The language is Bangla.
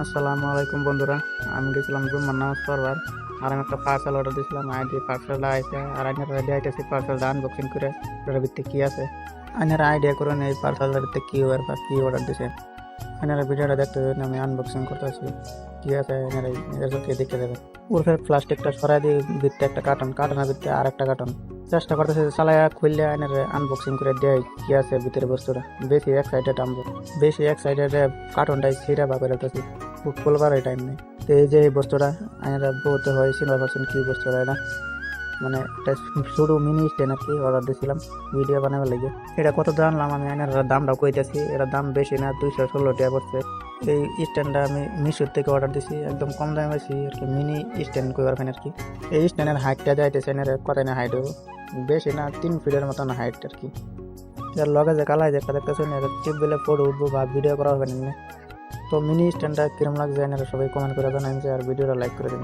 আসসালামু আলাইকুম বন্ধুরা। আমি গেছিলাম জুম্মার নামাজ পড়বার। আর আমি একটা পার্সেল অর্ডার দিয়েছিলাম। আইডি পার্সেলটা আইসে আর আইনার রেডি আইতেছি পার্সেলটা আনবক্সিং করে এটার ভিত্তি কি আছে, আইনার আইডিয়া করে এই পার্সেলটার ভিত্তি কি ওয়ার বা কি অর্ডার দিছে। আইনার ভিডিওটা দেখতে দেবেন, আমি আনবক্সিং করতেছি কি আছে আইনার এদেরকে দেখতে দেবেন। উর্ফে প্লাস্টিকটা সরাই দিয়ে ভিত্তি একটা কার্টনের ভিত্তি আর একটা কার্টন চেষ্টা করতেছে চালায়া খুললে আইনার আনবক্সিং করে দেয় কি আছে ভিতরে বস্তুটা। বেশি এক্সাইটেড কার্টনটাই ছিঁড়া বা করে খুলবার টাইম নেই। তো এই যে এই বস্তুটা আইনারা বলতে হয় চিনবার পারছেন কি বস্তুটা, এটা মানে একটা শুধু মিনি স্ট্যান্ড আর কি অর্ডার দিয়েছিলাম ভিডিও বানাবার লাগে। এটা কত জানলাম আমি, আইনার দামটা কইতেছি, এটার দাম বেশি না, 216 টাকা পড়ছে। এই স্ট্যান্ডটা আমি মিশোর থেকে অর্ডার দিছি, একদম কম দামে পাইছি আর কি, মিনি স্ট্যান্ড কই পারবেন আর কি। এই স্ট্যান্ডের হাইটটা যাইতেছে এনার কত না হাইট হবো, বেশি না 3 ফিটের মতন হাইট আর কি। এর লগে যে কালাই দেখা দেখতেছেন এর চিপ বেলে ফটো উঠবো বা ভিডিও করা হবে না। তো মিনি স্ট্যান্ডটা কিরম লাগছে এনারা সবাই কমেন্ট করে জানান, আর ভিডিওটা লাইক করে দিন।